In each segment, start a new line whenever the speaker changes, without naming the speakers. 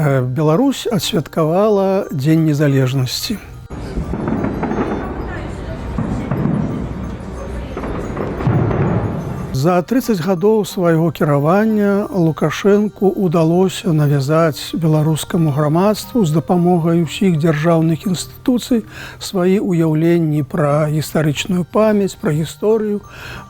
Беларусь адсвяткавала Дзень незалежнасці. За 30 гадоў свайго кіравання Лукашэнку ўдалося навязаць беларускаму грамадству з дапамогай усіх дзяржаўных інстытуцый свае ўяўленні пра гістарычную памяць, пра гісторыю,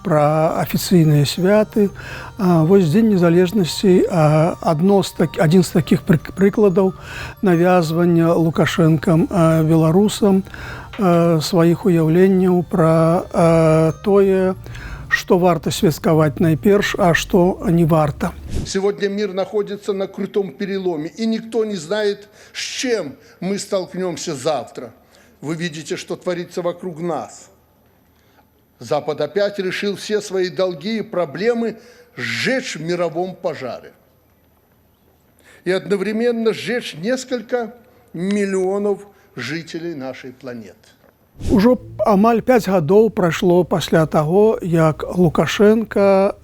пра афіцыйныя святы. Вось Дзень незалежнасці адзін з такіх прыкладаў навязвання Лукашэнкам беларусам сваіх уяўленняў пра тое, что варто святкаваць найперш, а что не варто.
Сегодня мир находится на крутом переломе, и никто не знает, с чем мы столкнемся завтра. Вы видите, что творится вокруг нас. Запад опять решил все свои долги и проблемы сжечь в мировом пожаре. И одновременно сжечь несколько миллионов жителей нашей планеты.
Ужо амаль 5 гадоў прайшло пасля таго, як Лукашенко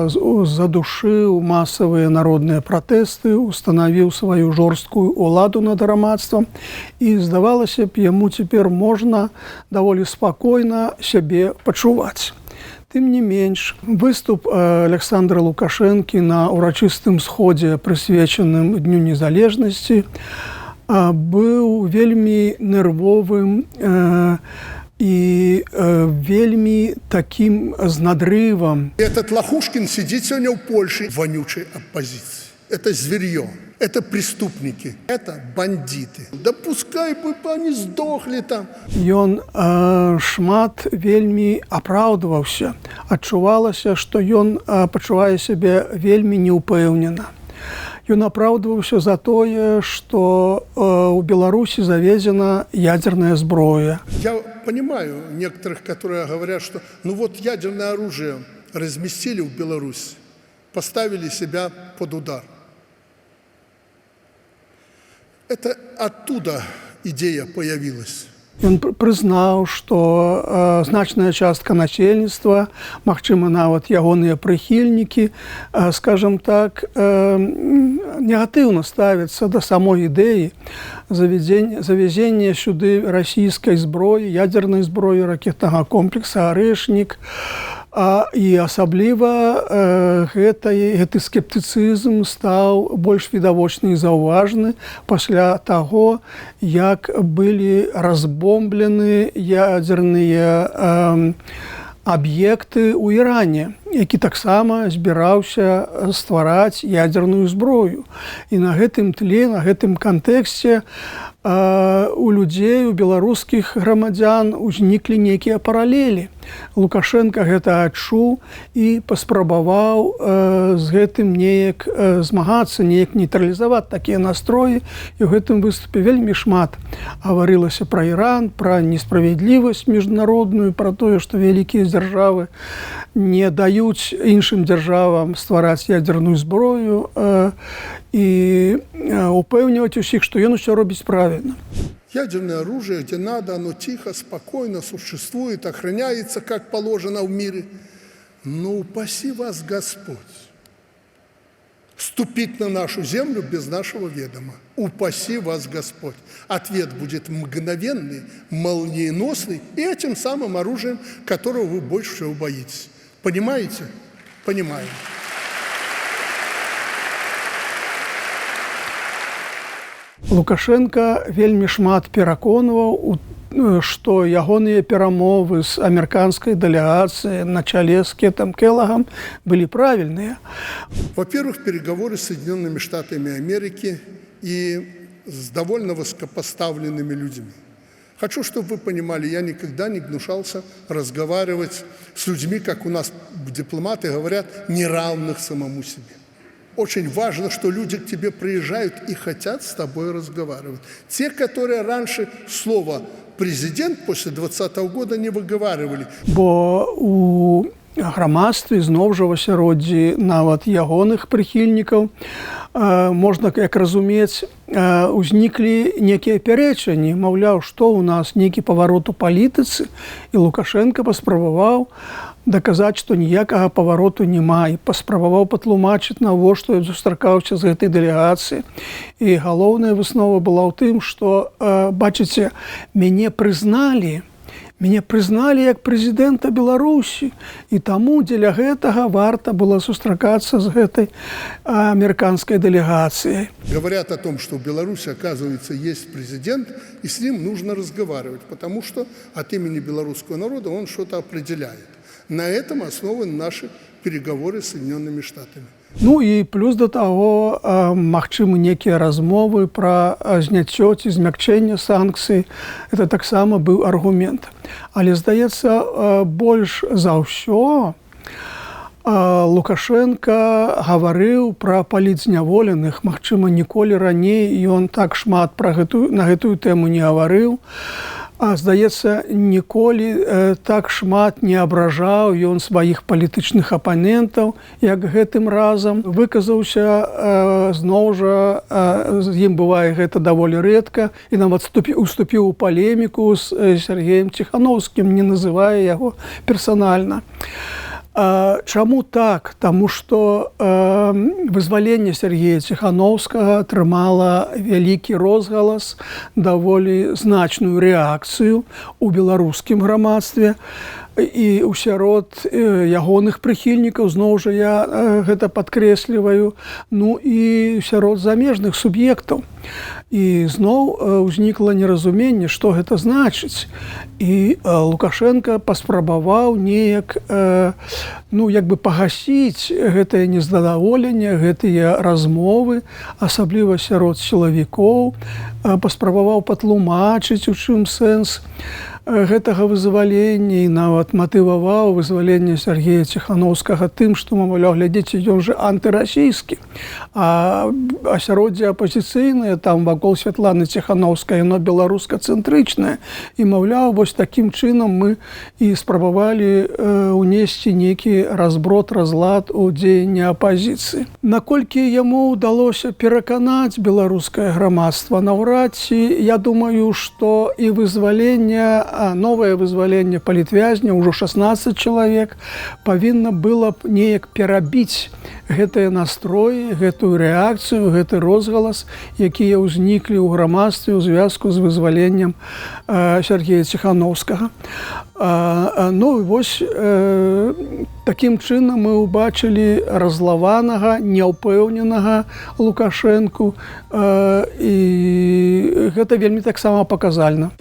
задушыў масавыя народныя пратэсты, устанавіў сваю жорсткую ўладу над грамадствам, і, здавалася б, яму цяпер можна даволі спакойна сябе пачуваць. Тым не менш, выступ Александра Лукашэнкі на урачыстым сходзе, прысвечаным Дню незалежнасці, быў вельмі нервовым і вельмі таким з надрывам.
Этот Лохушкин сидит сегодня в Польше, вонючей оппозиции. Это зверье, это преступники, это бандиты. Да пускай бы они сдохли там.
Ён шмат вельмі апраўдваўся. Адчувалася, што ён пачувае сябе вельмі неўпэўнена. Ён апраўдваўся за тое, што у Беларусі завезена ядерная зброя.
Я понимаю некоторых, которые говорят, что ну вот ядерное оружие разместили в Беларуси, поставили себя под удар. Это оттуда идея появилась.
Ён прызнаў, што значная частка насельніцтва, магчыма, нават ягоныя прыхільнікі, скажам так, негатыўна ставяцца да самой ідэі завезення сюды расійскай зброі, ядернай зброі, ракетнага комплекса «Арэшнік». І асабліва гэты скептыцызм стаў больш відавочны і заўважны пасля таго, як былі разбомблены ядерныя аб'екты ў Іране, які таксама збіраўся ствараць ядерную зброю. І на гэтым тле, на гэтым кантэксце у людзей, у беларускіх грамадзян узніклі нейкія паралелі. Лукашенко гэта адчуў і паспрабаваў з гэтым неяк змагацца, неяк нейтралізаваць такія настроі. І ў гэтым выступе вельмі шмат гаварылася пра Іран, пра несправядлівасць міжнародную, пра тое, што вялікія дзяржавы не даюць іншым дзяржавам ствараць ядерную зброю, і упэўніваць усіх, што ён усё робіць правильно.
Ядерное оружие, где надо, оно тихо, спокойно существует, охраняется, как положено в мире. Ну, упаси вас Господь ступить на нашу землю без нашего ведома. Упаси вас Господь. Ответ будет мгновенный, молниеносный и этим самым оружием, которого вы больше всего боитесь. Понимаете? Понимаю.
Лукашенко вельмі шмат пераконваў, што ягоныя перамовы з амерыканскай дэлегацыяй на чале з Кетом Келлогом былі правільныя.
Во-первых, переговоры с Соединенными Штатами Америки и с довольно высокопоставленными людьми. Хочу, чтобы вы понимали, я никогда не гнушался разговаривать с людьми, как у нас дипломаты говорят, неравных самому себе. Очень важно, что люди к тебе приезжают и хотят с тобой разговаривать. Те, которые раньше слово «президент» после 2020 года не выговаривали.
Бо у грамадстве, зноў жа ў асяроддзі нават ягоных прыхільнікаў, можна, як разумець, узніклі некія пярэчанні, маўляў, што ў нас нейкі паварот у палітыцы, і Лукашенко паспрабаваў даказаць, што ніякага павароту няма, і паспрабаваў патлумачыць, навошта ён сустракаўся з гэтай дэлегацыяй. І галоўная выснова была ў тым, што, бачыце, мяне прызналі як прэзідэнта Беларусі, і таму дзеля гэтага варта было сустракацца з гэтай амерыканскай дэлегацыяй.
Говорят о том, что в Беларуси, оказывается, есть президент, и с ним нужно разговаривать, потому что от имени белорусского народа он что-то определяет. На этом основаны наши переговоры с Соединенными Штатами.
Ну і плюс да таго, магчымы некія размовы пра зняццё ці змякчэнне санкцый. Это таксама быў аргумент. Але, здаецца, больш за ўсё Лукашенко гаварыў пра палітзняволеных. Магчыма, ніколі раней ён так шмат на гэтую тэму не гаварыў. А, здаецца, ніколі так шмат не абражаў ён сваіх палітычных апанентаў, як гэтым разам. Выказаўся зноў жа, з ім бывае гэта даволі рэдка, і нават уступіў у палеміку з Сергеем Ціхановскім, не называе яго персанальна. Чаму так? Таму што вызваленне Сергея Ціхановскага атрымала вялікі розгалас, даволі значную рэакцыю ў беларускім грамадстве і ў сярод ягоных прыхільнікаў, зноў жа я гэта падкрэсліваю, ну і сярод замежных суб'ектаў. І зноў узнікла неразуменне, што гэта значыць. І Лукашенко паспрабаваў неяк, ну, як бы пагасіць гэтае нездаволенне, гэтыя размовы, асабліва сярод сілавікоў, паспрабаваў патлумачыць, у чым сэнс гэтага вызвалення, і нават матываваў вызваленне Сергея Ціхановскага тым, што, мовляў, глядзіце, ён жа антырасійскі. А асяроддзе апазіцыйнае, там вакол Святланы Ціхановскай, яно беларуска-цэнтрычнае. І, маўляў, вось такім чынам мы і спрабавалі унесці нейкі разброд, разлад у дзеянні апазіцыі. Наколькі яму ўдалося пераканаць беларускае грамадства, наўрад ці, я думаю, што і вызваленне, новае вызваленне палітвязня, ўжо 16 чалавек, павінна было б неяк перабіць гэтыя настроі, гэтую рэакцыю, гэты розгалас, якія ўзніклі ў грамадстве ў звязку з вызваленнем Сергея Ціхановскага. Ну і вось такім чынам мы ўбачылі разлаванага, няўпэўненага Лукашэнку, і гэта вельмі таксама паказальна.